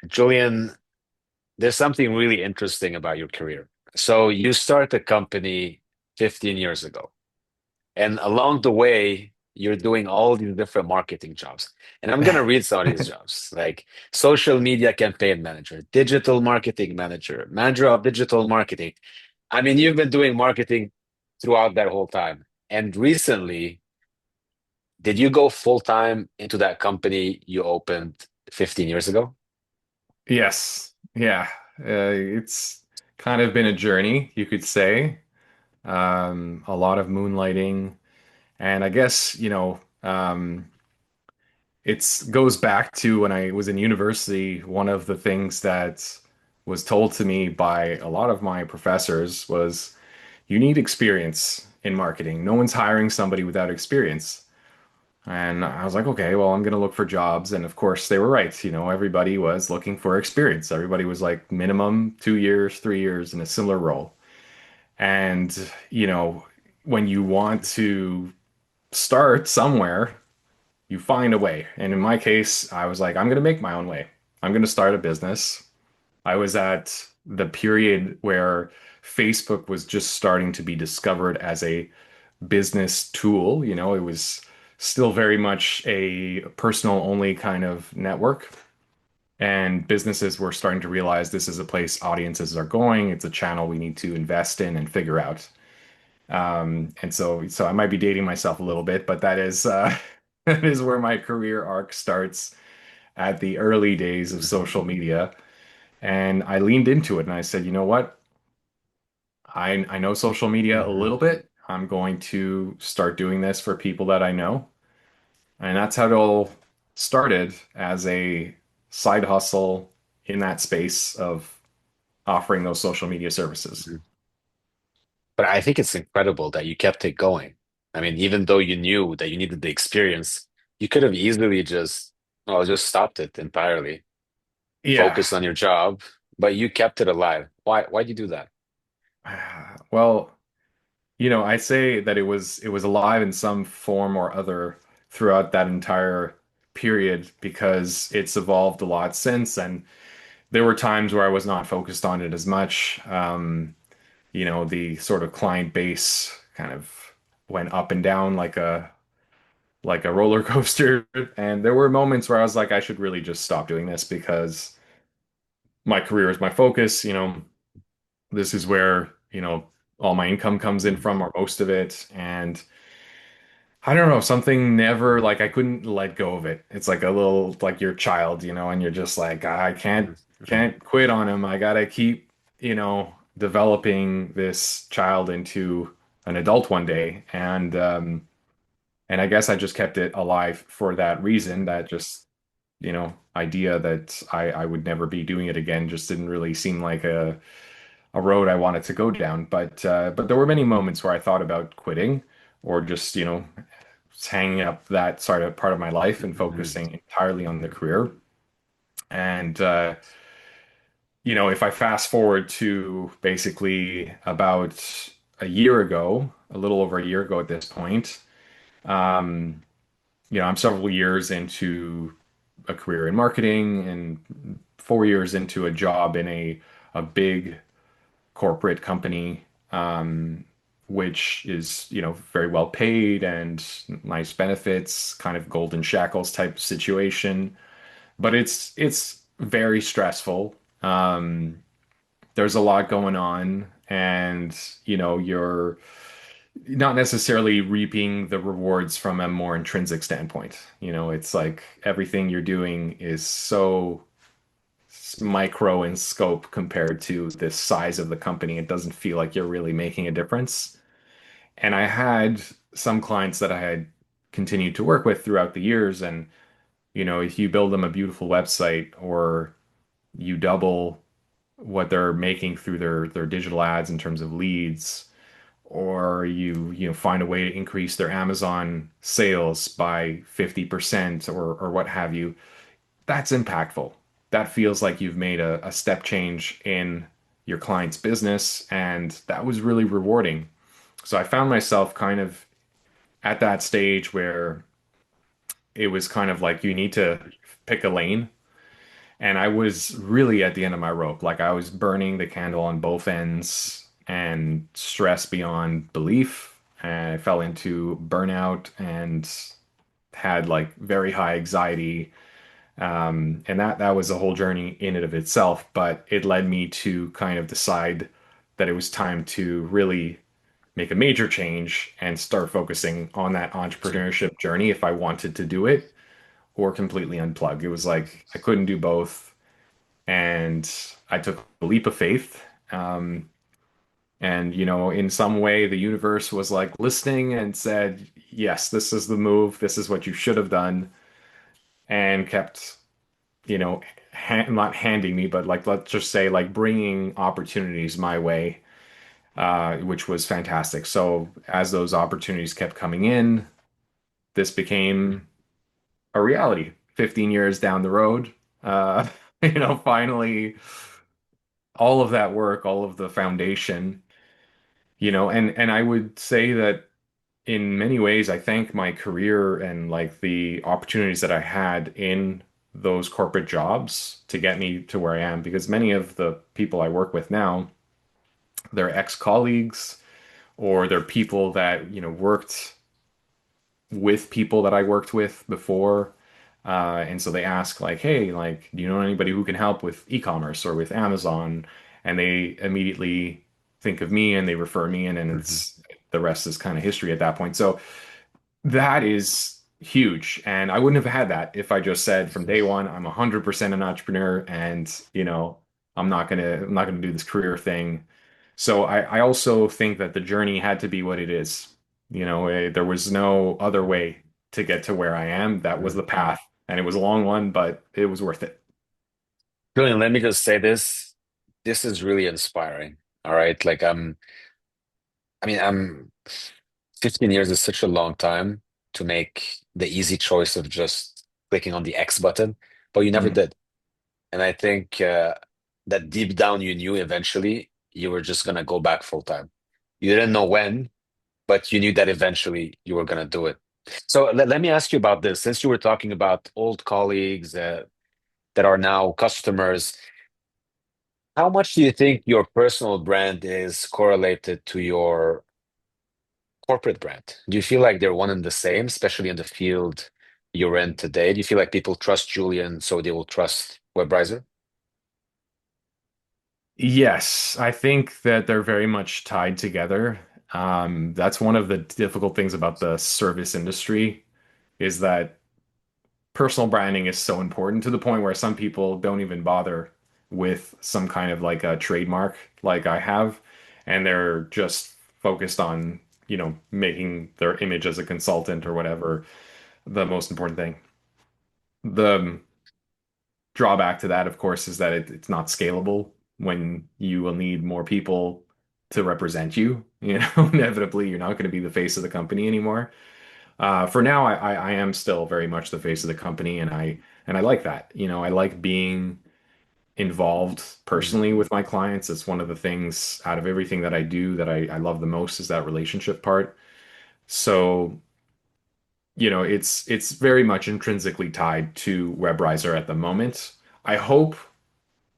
Julian, there's something really interesting about your career. So you started a company 15 years ago, and along the way, you're doing all these different marketing jobs. And I'm gonna read some of these jobs, like social media campaign manager, digital marketing manager, manager of digital marketing. I mean, you've been doing marketing throughout that whole time. And recently, did you go full time into that company you opened 15 years ago? Yes. Yeah. It's kind of been a journey, you could say. A lot of moonlighting. And I guess, it's goes back to when I was in university. One of the things that was told to me by a lot of my professors was you need experience in marketing. No one's hiring somebody without experience. And I was like, okay, well, I'm going to look for jobs. And of course, they were right. Everybody was looking for experience. Everybody was like minimum 2 years, 3 years in a similar role. And, you know, when you want to start somewhere, you find a way. And in my case, I was like, I'm going to make my own way. I'm going to start a business. I was at the period where Facebook was just starting to be discovered as a business tool. It was still very much a personal only kind of network. And businesses were starting to realize this is a place audiences are going. It's a channel we need to invest in and figure out. And so I might be dating myself a little bit, but that is that is where my career arc starts at the early days of Mhm. social media. And I leaned into it and I said, you know what? I know social media a Mhm. little bit. I'm going to start doing this for people that I know. And that's how it all started as a side hustle in that space of offering those social media services. Mhm. But I think it's incredible that you kept it going. I mean, even though you knew that you needed the experience, you could have easily just stopped it entirely, Yeah. focused on your job, but you kept it alive. Why'd you do that? Well, I say that it was alive in some form or other throughout that entire period because it's evolved a lot since, and there were times where I was not focused on it as much. The sort of client base kind of went up and down like a roller coaster, and there were moments where I was like, I should really just stop doing this because my career is my focus. This is where all my income comes in from, or most of it, and I don't know, something never like I couldn't let go of it. It's like a little like your child, and you're just like, I can't Mhm. Mhm. can't quit on him. I gotta keep, developing this child into an adult one day. And I guess I just kept it alive for that reason, that just, idea that I would never be doing it again just didn't really seem like a road I wanted to go down. But there were many moments where I thought about quitting or just, hanging up that sort of part of my life and Mhm. focusing entirely on the career. And if I fast forward to basically about a year ago, a little over a year ago at this point, um, I'm several years into a career in marketing and 4 years into a job in a big corporate company, which is, very well paid and nice benefits, kind of golden shackles type situation. But it's very stressful. There's a lot going on, and you're not necessarily reaping the rewards from a more intrinsic standpoint. It's like everything you're doing is so micro in scope compared to the size of the company. It doesn't feel like you're really making a difference. And I had some clients that I had continued to work with throughout the years. And, if you build them a beautiful website or you double what they're making through their digital ads in terms of leads, or you find a way to increase their Amazon sales by 50% or what have you, that's impactful. That feels like you've made a step change in your client's business, and that was really rewarding. So I found myself kind of at that stage where it was kind of like you need to pick a lane. And I was really at the end of my rope. Like I was burning the candle on both ends and stress beyond belief. And I fell into burnout and had like very high anxiety. And that was a whole journey in and of itself. But it led me to kind of decide that it was time to really make a major change and start focusing on that entrepreneurship journey if I wanted to do it or completely unplug. It was like I couldn't do both. And I took a leap of faith. Um, and, in some way, the universe was like listening and said, yes, this is the move. This is what you should have done. And kept, not handing me, but like, let's just say, like bringing opportunities my way, which was fantastic. So as those opportunities kept coming in, this became a reality 15 years down the road. Uh, finally all of that work, all of the foundation, and I would say that in many ways, I thank my career and like the opportunities that I had in those corporate jobs to get me to where I am, because many of the people I work with now, they're ex-colleagues or they're people that, worked with people that I worked with before. And so they ask like, hey, like, do you know anybody who can help with e-commerce or with Amazon? And they immediately think of me and they refer me in, and Mhm. it's the rest is kind of history at that point. So that is huge. And I wouldn't have had that if I just said from day one, I'm 100% an entrepreneur and, I'm not gonna do this career thing. So I also think that the journey had to be what it is. There was no other way to get to where I am. That was Mhm. the path, and it was a long one, but it was worth it. Julian, let me just say this. This is really inspiring. All right. Like I'm 15 years is such a long time to make the easy choice of just clicking on the X button, but you never Mhm. did. And I think that deep down you knew eventually you were just gonna go back full time. You didn't know when, but you knew that eventually you were gonna do it. So let me ask you about this. Since you were talking about old colleagues that are now customers, how much do you think your personal brand is correlated to your corporate brand? Do you feel like they're one and the same, especially in the field you're in today? Do you feel like people trust Julian, so they will trust Webriser? Yes, I think that they're very much tied together. That's one of the difficult things about the service industry is that personal branding is so important to the point where some people don't even bother with some kind of like a trademark like I have, and they're just focused on, making their image as a consultant or whatever the most important thing. The drawback to that, of course, is that it's not scalable when you will need more people to represent you. Inevitably, you're not going to be the face of the company anymore. For now, I am still very much the face of the company, and I like that. I like being involved Mhm. personally with my clients. It's one of the things out of everything that I do that I love the most is that relationship part. So, it's very much intrinsically tied to WebRiser at the moment. I hope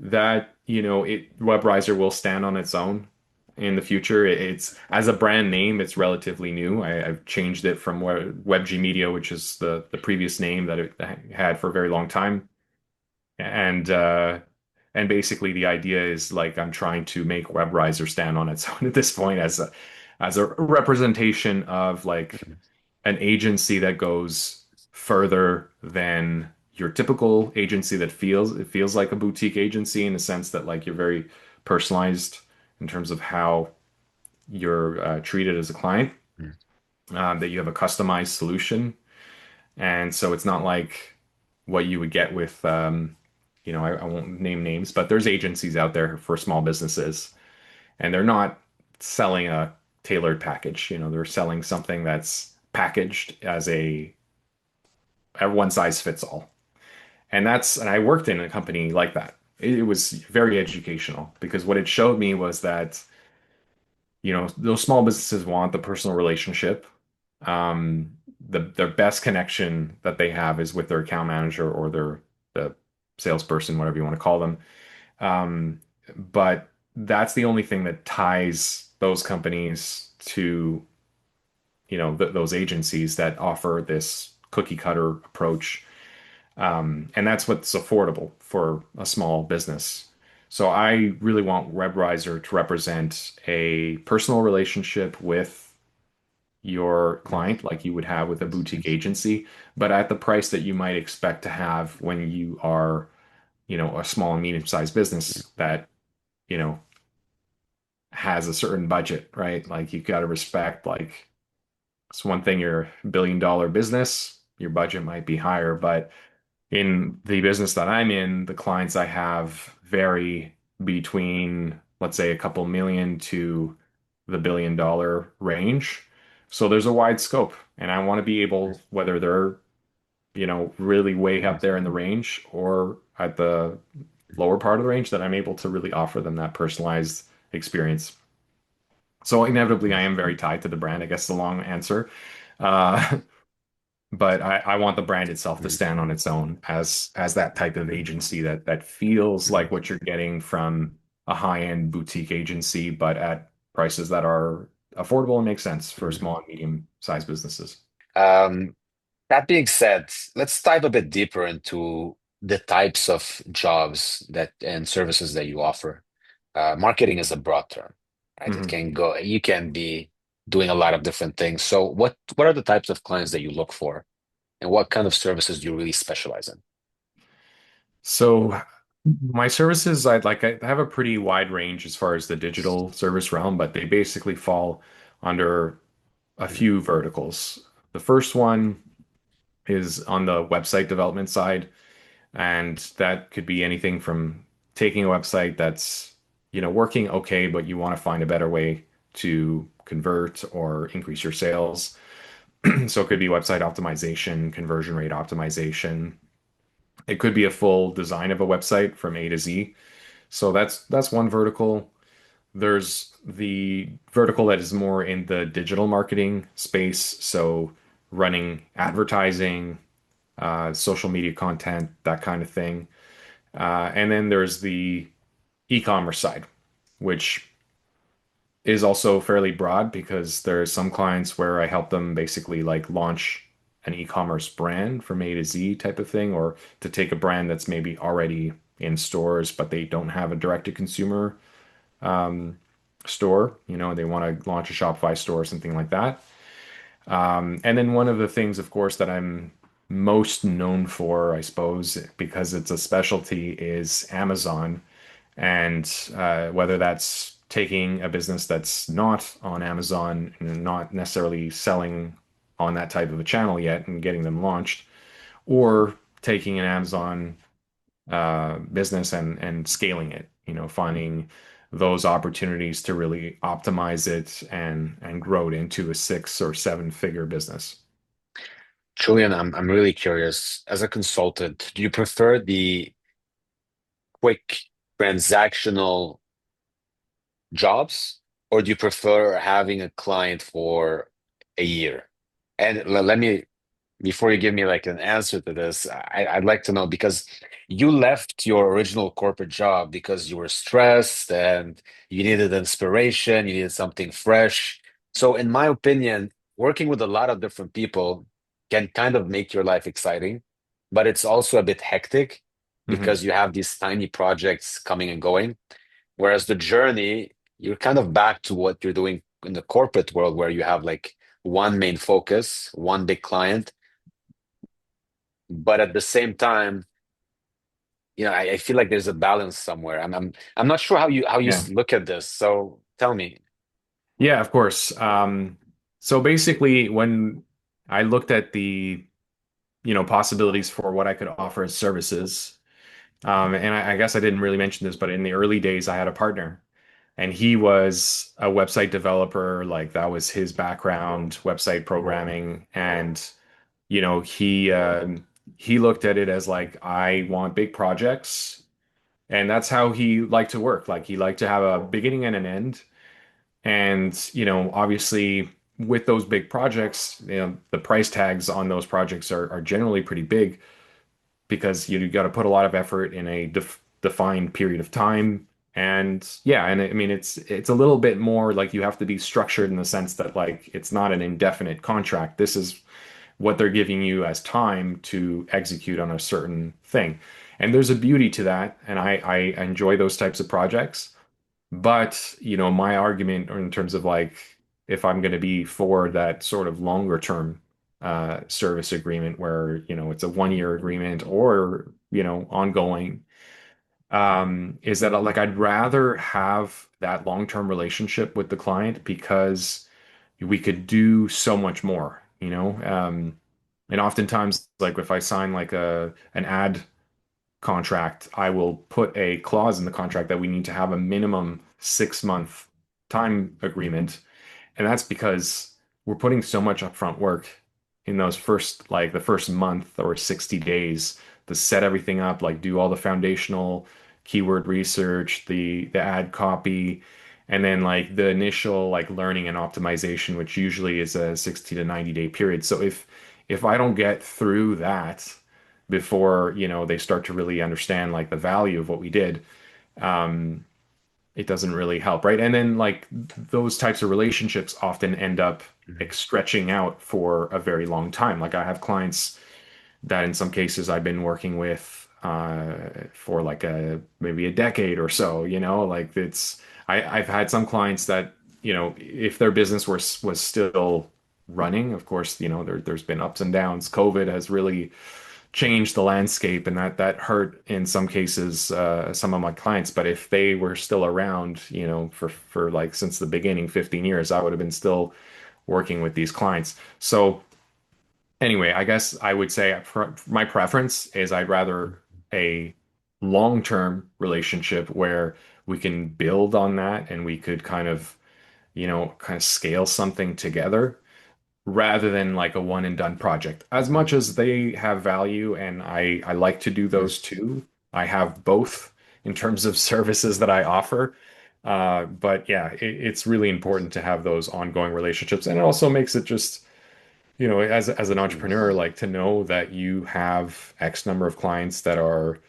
that, WebRiser will stand on its own in the future. It's as a brand name, it's relatively new. I've changed it from WebG Media, which is the previous name that it had for a very long time. And and basically the idea is like I'm trying to make WebRiser stand on its own at this point as a representation of like Mhm. an agency that goes further than your typical agency that it feels like a boutique agency in the sense that like you're very personalized in terms of how you're treated as a client, Mhm. that you have a customized solution. And so it's not like what you would get with, I won't name names, but there's agencies out there for small businesses, and they're not selling a tailored package. They're selling something that's packaged as a one size fits all. And I worked in a company like that. It was very educational because what it showed me was that, those small businesses want the personal relationship. Their best connection that they have is with their account manager or the salesperson, whatever you want to call them. Um, but that's the only thing that ties those companies to, th those agencies that offer this cookie cutter approach. And that's what's affordable for a small business. So I really want WebRiser to represent a personal relationship with your client, like you would have with a boutique agency, but at the price that you might expect to have when you are, a small and medium-sized business that, you know, has a certain budget, right? Like you've got to respect, like, it's one thing you're a billion-dollar business, your budget might be higher, but in the business that I'm in, the clients I have vary between, let's say, a couple million to the billion-dollar range. So there's a wide scope, and I want to be able, whether they're, really way up there in the range or at the lower part of the range, that I'm able to really offer them that personalized experience. So inevitably, I am very tied to the brand, I guess the long answer. Uh, but I want the brand itself to stand on its own as that type of agency that feels like what you're getting from a high-end boutique agency, but at prices that are affordable and make sense for small and medium-sized businesses. Um, that being said, let's dive a bit deeper into the types of jobs that and services that you offer. Marketing is a broad term, right? It Mhm. can go, you can be doing a lot of different things. So what are the types of clients that you look for, and what kind of services do you really specialize in? So my services, I have a pretty wide range as far as the digital service realm, but they basically fall under a few verticals. The first one is on the website development side. And that could be anything from taking a website that's, working okay, but you want to find a better way to convert or increase your sales. So it could be website optimization, conversion rate optimization. It could be a full design of a website from A to Z. So that's one vertical. There's the vertical that is more in the digital marketing space, so running advertising, social media content, that kind of thing. And then there's the e-commerce side, which is also fairly broad because there are some clients where I help them basically like launch an e-commerce brand from A to Z type of thing, or to take a brand that's maybe already in stores, but they don't have a direct-to-consumer store. They want to launch a Shopify store or something like that. And then one of the things, of course, that I'm most known for, I suppose, because it's a specialty, is Amazon. And whether that's taking a business that's not on Amazon and not necessarily selling on that type of a channel yet and getting them launched, or taking an Amazon business and scaling it, finding those opportunities to really optimize it and grow it into a 6 or 7 figure business. Julian, I'm really curious. As a consultant, do you prefer the quick transactional jobs, or do you prefer having a client for a year? And let me, before you give me like an answer to this, I'd like to know because you left your original corporate job because you were stressed and you needed inspiration, you needed something fresh. So, in my opinion, working with a lot of different people can kind of make your life exciting, but it's also a bit hectic Hmm. because you have these tiny projects coming and going. Whereas the journey, you're kind of back to what you're doing in the corporate world where you have like one main focus, one big client, but at the same time, I feel like there's a balance somewhere. I'm not sure how you Yeah. look at this. So tell me. Yeah, of course. So basically, when I looked at the, possibilities for what I could offer as services, and I guess I didn't really mention this, but in the early days, I had a partner, and he was a website developer. Like that was his background, website programming, and he looked at it as like, I want big projects, and that's how he liked to work. Like he liked to have a beginning and an end. And, obviously with those big projects, the price tags on those projects are generally pretty big because you got to put a lot of effort in a defined period of time. And yeah, and I mean it's a little bit more like you have to be structured in the sense that like it's not an indefinite contract. This is what they're giving you as time to execute on a certain thing. And there's a beauty to that, and I enjoy those types of projects. But, my argument in terms of like if I'm going to be for that sort of longer term service agreement where, it's a 1 year agreement or, ongoing, is that like I'd rather have that long-term relationship with the client because we could do so much more, and oftentimes like if I sign like an ad contract, I will put a clause in the contract that we need to have a minimum 6 month time agreement. And that's because we're putting so much upfront work in those first, like the first month or 60 days to set everything up, like do all the foundational keyword research, the ad copy, and then like the initial like learning and optimization, which usually is a 60 to 90-day period. So if I don't get through that before, they start to really understand like the value of what we did, um, it doesn't really help, right? And then like those types of relationships often end up like stretching out for a very long time. Like I have clients that in some cases I've been working with for like maybe a decade or so, like I've had some clients that, if their business was still running, of course, there's been ups and downs. COVID has really changed the landscape, and that hurt in some cases some of my clients. But if they were still around, for like since the beginning, 15 years, I would have been still working with these clients. So anyway, I guess I would say my preference is I'd rather a long-term relationship where we can build on that and we could kind of scale something together rather than like a one and done project. As much as they have value and I like to do those too, I have both in terms of services that I offer. But yeah, it's really important to have those ongoing relationships. And it also makes it just, as an entrepreneur, like to know that you have X number of clients that are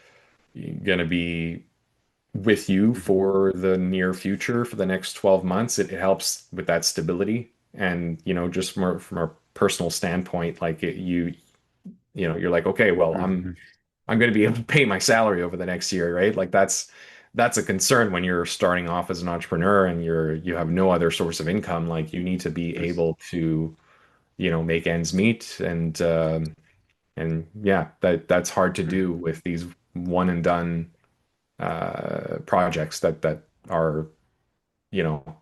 going to be with you for the near future for the next 12 months. It helps with that stability. And, just from a personal standpoint, like you're like, okay, well, I'm going to be able to pay my salary over the next year, right? Like that's a concern when you're starting off as an entrepreneur and you have no other source of income. Like you need to be able to, make ends meet. And yeah, that's hard to do with these one and done projects that are, you know,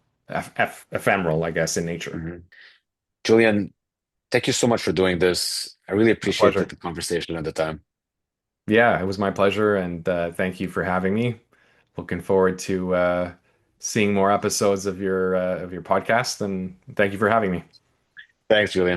ephemeral, I guess, in nature. Julian, thank you so much for doing this. I really My appreciated pleasure. the conversation at the time. Yeah, it was my pleasure, and thank you for having me. Looking forward to seeing more episodes of your podcast, and thank you for having me. Thanks, Julian.